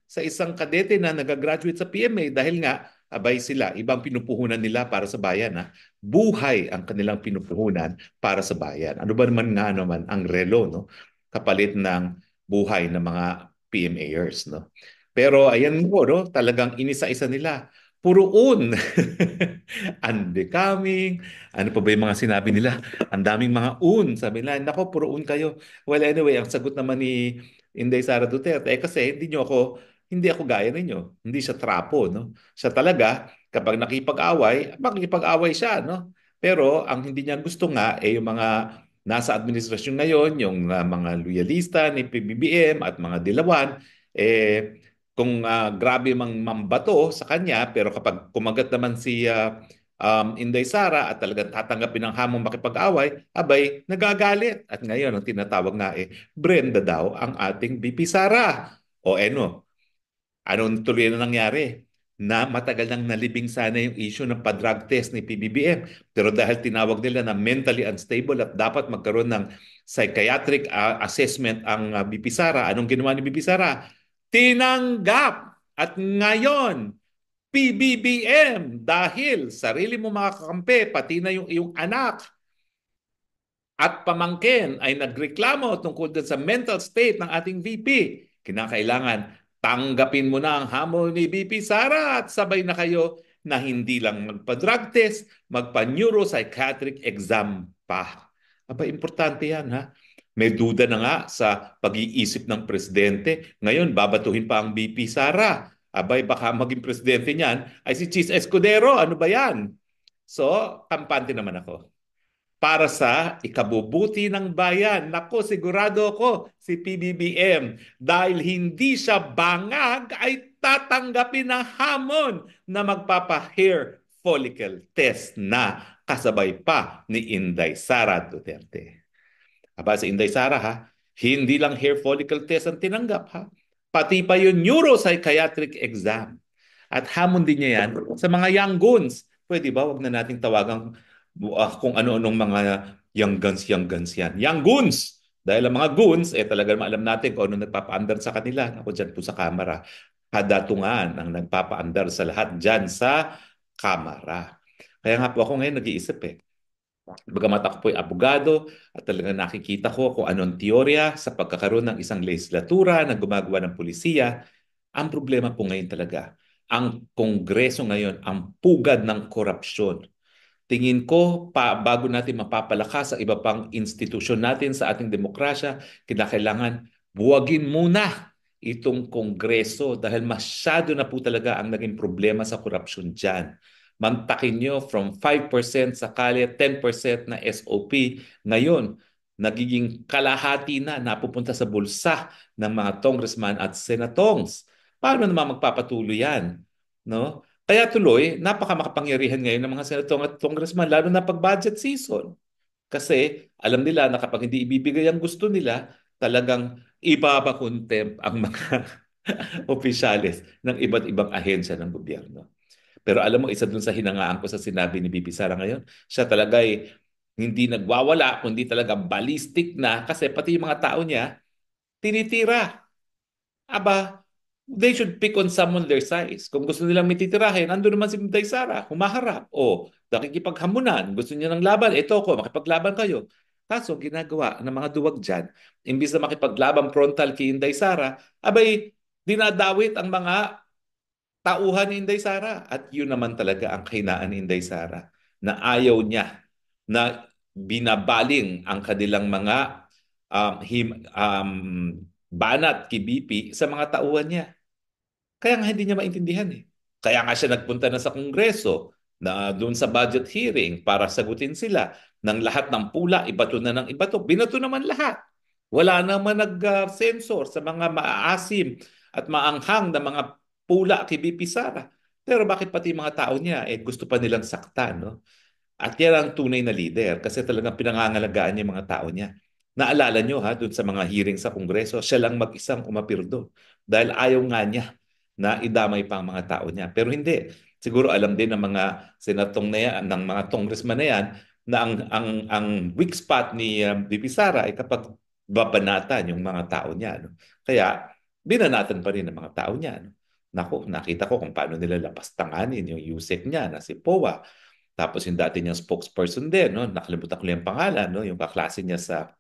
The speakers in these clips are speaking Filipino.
sa isang kadete na nagagraduate sa PMA dahil nga abay sila, ibang pinupuhunan nila para sa bayan. Ha? Buhay ang kanilang pinupuhunan para sa bayan. Ano ba naman nga naman ang relo, no? Kapalit ng buhay ng mga PMAers. No? Pero ayan mo, no? Talagang inisa-isa nila. Puro un. Unbecoming. Ano pa ba yung mga sinabi nila? Ang daming mga un. Sabi nila, nako, puro un kayo. Well, anyway, ang sagot naman ni Inday Sara Duterte, kasi hindi ako gaya ninyo. Hindi siya trapo, no? Siya talaga, kapag nakipag-away, makikipag-away siya, no? Pero ang hindi niya gusto nga yung mga nasa administrasyon ngayon, yung mga loyalista ni PBBM at mga dilawan, kung grabe mang mambato sa kanya, pero kapag kumagat naman si Inday Sara at talagang tatanggapin ng hamong makipag-away, abay, nagagalit. At ngayon, ang tinatawag nga Brenda daw ang ating VP Sara. O anong tuloy na nangyari? Na matagal nang nalibing sana yung issue ng pa-drug test ni PBBM. Pero dahil tinawag nila na mentally unstable at dapat magkaroon ng psychiatric assessment ang BP Sara, anong ginawa ni BP Sara? Tinanggap! At ngayon, PBBM, dahil sarili mo mga kakampi, pati na yung iyong anak at pamangkin ay nagreklamo tungkol sa mental state ng ating VP, kinakailangan tanggapin mo na ang hamon ni VP Sara at sabay na kayo na hindi lang magpa-drug test, magpa-neuropsychiatric exam pa. Aba, importante yan, ha? May duda na nga sa pag-iisip ng presidente. Ngayon, babatuhin pa ang VP Sara. Abay, baka maging presidente niyan ay si Chis Escudero. Ano ba yan? So, kampante naman ako para sa ikabubuti ng bayan. Nako, sigurado ako si PBBM dahil hindi siya bangag ay tatanggapin ng hamon na magpapa-hair follicle test na kasabay pa ni Inday Sara Duterte. Aba, sa Inday Sara ha, hindi lang hair follicle test ang tinanggap ha, pati pa yung neuropsychiatric exam. At hamon din niya yan sa mga young guns. Pwede ba, wag na nating tawagang kung ano-anong mga young guns yan. Young goons! Dahil ang mga goons, talagang alam natin kung ano nagpapaandar sa kanila. Ako dyan po sa kamera. Kadatungan ang nagpapaandar sa lahat dyan sa kamera. Kaya nga po ako ngayon nag-iisip Bagamat ako po'y abogado at talagang nakikita ko kung ano ang teorya sa pagkakaroon ng isang legislatura na gumagawa ng pulisiya, ang problema po ngayon talaga, ang Kongreso ngayon, ang pugad ng korupsyon. Tingin ko, bago natin mapapalakas ang iba pang institusyon natin sa ating demokrasya, kinakailangan buwagin muna itong Kongreso dahil masyado na po talaga ang naging problema sa korupsyon dyan. Mantakin nyo from 5% sa kalye, 10% na SOP. Ngayon, nagiging kalahati na napupunta sa bulsa ng mga congressman at senatongs. Paano naman magpapatuloy yan? No? Kaya tuloy, napakamakapangyarihan ngayon ng mga senatong at congressman, lalo na pag budget season. Kasi alam nila na kapag hindi ibibigay ang gusto nila, talagang ipapakontempt ang mga opisyales ng iba't ibang ahensya ng gobyerno. Pero alam mo, isa dun sa hinangaan ko sa sinabi ni Bibi Sara ngayon, siya talaga ay hindi nagwawala, kundi talaga ballistic na kasi pati yung mga tao niya, tinitira. Aba, they should pick on someone their size. Kung gusto nilang mititirahin, ando naman si Mday Sara, humaharap. O, nakikipaghamunan, gusto niya ng laban, eto ko, makipaglaban kayo. Kaso, ginagawa ng mga duwag dyan, imbis na makipaglaban frontal kay Inday Sara, abay, dinadawit ang mga tauhan ni Inday Sara. At yun naman talaga ang kahinaan ni Inday Sara, na ayaw niya na binabaling ang kanilang mga banat kay BP sa mga tauhan niya. Kaya nga hindi niya maintindihan Kaya nga siya nagpunta na sa Kongreso na doon sa budget hearing para sagutin sila ng lahat ng pula, ibato na ng ibato. Binato naman lahat. Wala naman nag-sensor sa mga maaasim at maanghang na mga pula kay BP Sara. Pero bakit pati mga tao niya gusto pa nilang saktan, no? At yan ang tunay na leader kasi talagang pinangangalagaan niya yung mga tao niya. Naalala niyo doon sa mga hearing sa Kongreso, siya lang mag-isang umapirdo dahil ayaw nga niya na idamay pa ang mga tao niya. Pero hindi. Siguro alam din ng mga senatong na yan, ng mga congressman na yan, na ang weak spot ni VP Sara ay kapag babanatan yung mga tao niya. No? Kaya binanatan pa rin ng mga tao niya. No? Naku, nakita ko kung paano nila lapastanganin yung USEC niya na si POA. Tapos yung dati niyang spokesperson din, no? Nakalimutan ko lang yung pangalan, no? Yung kaklase niya sa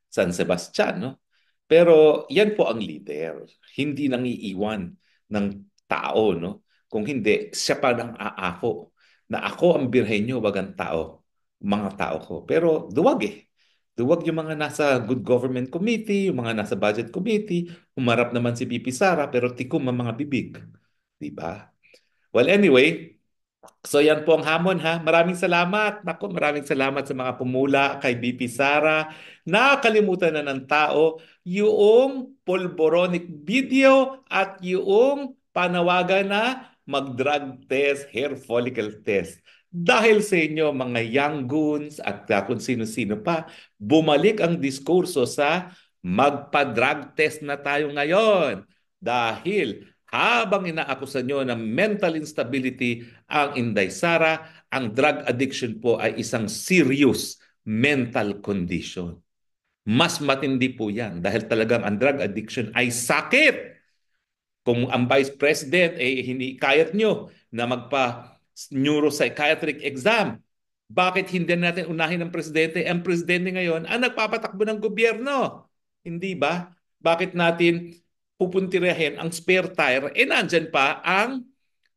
San Sebastian, no? Pero yan po ang leader. Hindi nang iiwan ng tao, no? Kung hindi, siya pa nang aako na ako ang birhen niyo, wag ang tao, mga tao ko. Pero duwag eh. Duwag yung mga nasa Good Government Committee, yung mga nasa Budget Committee, humarap naman si VP Sara, pero tikom ang mga bibig. Di ba? Well, anyway, so yan po ang hamon ha. Maraming salamat. Naku, maraming salamat sa mga pumula kay BP Sara. Nakalimutan na ng tao yung polboronic video at yung panawagan na mag-drug test, hair follicle test. Dahil sa inyo, mga young goons at kung sino-sino pa, bumalik ang diskurso sa magpa-drug test na tayo ngayon. Dahil habang inaakusan nyo ng mental instability ang Inday Sara, ang drug addiction po ay isang serious mental condition. Mas matindi po yan dahil talagang ang drug addiction ay sakit. Kung ang Vice President ay hinikayat nyo na magpa-neuropsychiatric exam, bakit hindi natin unahin ng Presidente? Ang Presidente ngayon ang nagpapatakbo ng gobyerno. Hindi ba? Bakit natin pupuntirahin ang spare tire? Nandyan pa ang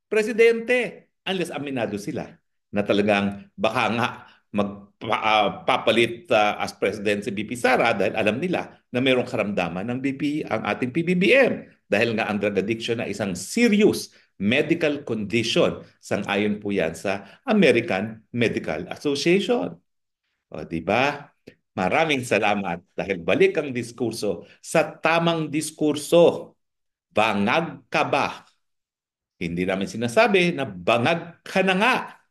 Presidente. Unless aminado sila na talagang baka nga magpapalit as President si BP Sara dahil alam nila na mayroong karamdaman ng BP ang ating PBBM. Dahil nga ang drug addiction na isang serious medical condition. Sang-ayon po yan sa American Medical Association. O, di ba? Maraming salamat dahil balik ang diskurso sa tamang diskurso. Bangag ka ba? Hindi namin sinasabi na bangag ka na nga.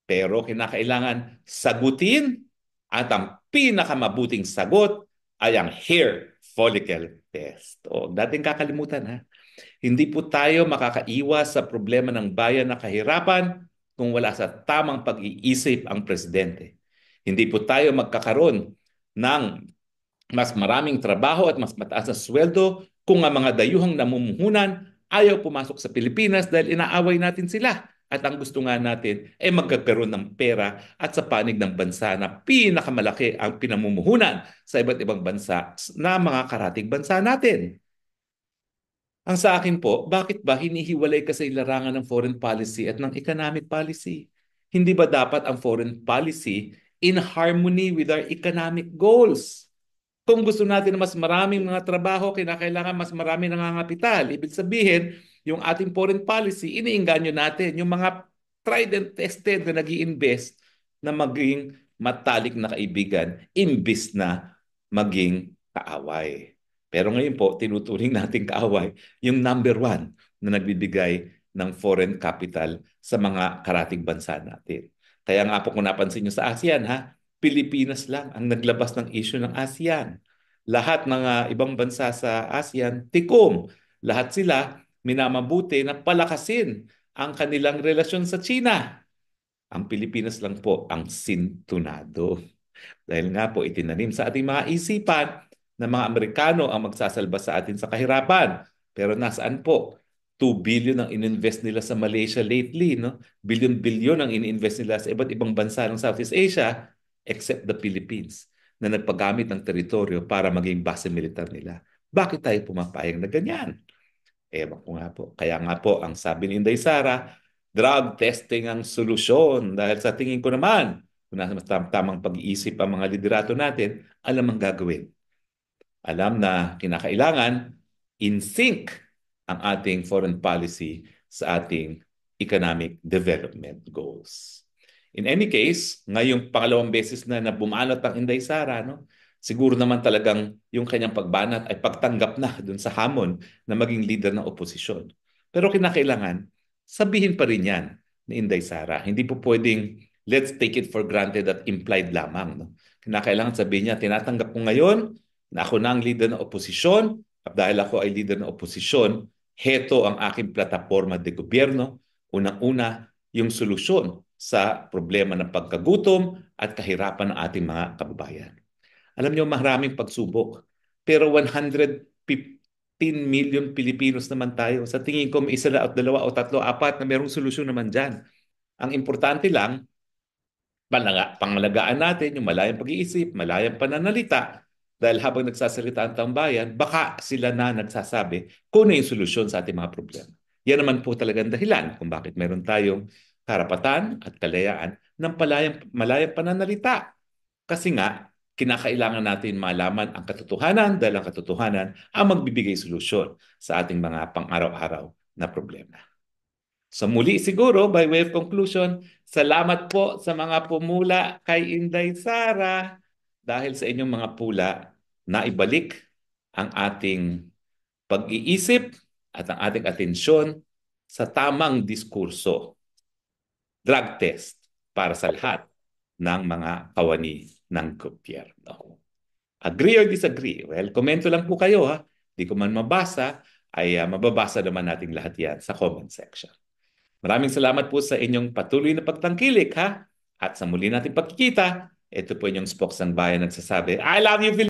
Pero kinakailangan sagutin at ang pinakamabuting sagot ay ang hair follicle test. O, dating kakalimutan ha. Hindi po tayo makakaiwas sa problema ng bayan na kahirapan kung wala sa tamang pag-iisip ang presidente. Hindi po tayo magkakaroon ng mas maraming trabaho at mas mataas na sweldo kung ang mga dayuhang namumuhunan ayaw pumasok sa Pilipinas dahil inaaway natin sila. At ang gusto nga natin ay magkakaroon ng pera at sa panig ng bansa na pinakamalaki ang pinamumuhunan sa iba't ibang bansa na mga karatig bansa natin. Ang sa akin po, bakit ba hinihiwalay kasi larangan ng foreign policy at ng economic policy? Hindi ba dapat ang foreign policy in harmony with our economic goals? Kung gusto natin na mas maraming mga trabaho, kinakailangan mas maraming nangangapital. Ibig sabihin, yung ating foreign policy, iniingganyo natin yung mga tried and tested na nag invest na maging matalik na kaibigan imbis na maging kaaway. Pero ngayon po, tinuturing natin kaaway yung number one na nagbibigay ng foreign capital sa mga karatig bansa natin. Kaya nga po kung napansin nyo sa ASEAN, ha, Pilipinas lang ang naglabas ng issue ng ASEAN. Lahat ng ibang bansa sa ASEAN, tikom. Lahat sila minamabuti na palakasin ang kanilang relasyon sa China. Ang Pilipinas lang po ang sintunado. Dahil nga po itinanim sa ating mga isipan na mga Amerikano ang magsasalba sa atin sa kahirapan. Pero nasaan po? 2 billion ang ininvest nila sa Malaysia lately, no? Billion-billion ang ininvest nila sa iba't ibang bansa ng Southeast Asia except the Philippines na nagpagamit ng teritoryo para maging base militar nila. Bakit tayo pumapayag na ganyan? Ewan ko nga po. Kaya nga po, ang sabi ni Inday Sara, drug testing ang solusyon. Dahil sa tingin ko naman, kung nasa tamang pag-iisip ang mga liderato natin, alam ang gagawin. Alam na kinakailangan in sync ang ating foreign policy sa ating economic development goals. In any case, ngayong pangalawang beses na bumanat ang Inday Sara, no? Siguro naman talagang yung kanyang pagbanat ay pagtanggap na dun sa hamon na maging leader ng oposisyon. Pero kinakailangan, sabihin pa rin yan ni Inday Sara. Hindi po pwedeng let's take it for granted at implied lamang. No? Kinakailangan sabihin niya, tinatanggap ko ngayon na ako na ang leader ng oposisyon at dahil ako ay leader ng oposisyon, heto ang aking plataforma de gobyerno. Unang-una, yung solusyon sa problema ng pagkagutom at kahirapan ng ating mga kababayan. Alam niyo, maraming pagsubok. Pero million Pilipinos naman tayo. Sa tingin ko, may isa na at dalawa o tatlo, apat na mayroong solusyon naman dyan. Ang importante lang, pangalagaan natin yung malayang pag-iisip, malayang pananalita, dahil habang nagsasalita ang taong bayan, baka sila na nagsasabi kung ano yung solusyon sa ating mga problema. Yan naman po talagang dahilan kung bakit meron tayong karapatan at kalayaan ng malayang pananalita. Kasi nga, kinakailangan natin malaman ang katotohanan dahil ang katotohanan ang magbibigay solusyon sa ating mga pang-araw-araw na problema. So muli siguro, by way of conclusion, salamat po sa mga pumula kay Inday Sara dahil sa inyong mga pula na ibalik ang ating pag-iisip at ang ating atensyon sa tamang diskurso, drug test para sa lahat ng mga kawani ng gobyerno. Agree or disagree? Well, komento lang po kayo ha. Di ko man mabasa, ay mababasa naman natin lahat yan sa comment section. Maraming salamat po sa inyong patuloy na pagtangkilik ha. At sa muli nating pagkikita, ito po inyong spokesang bayan nagsasabi, I love you, Philippines!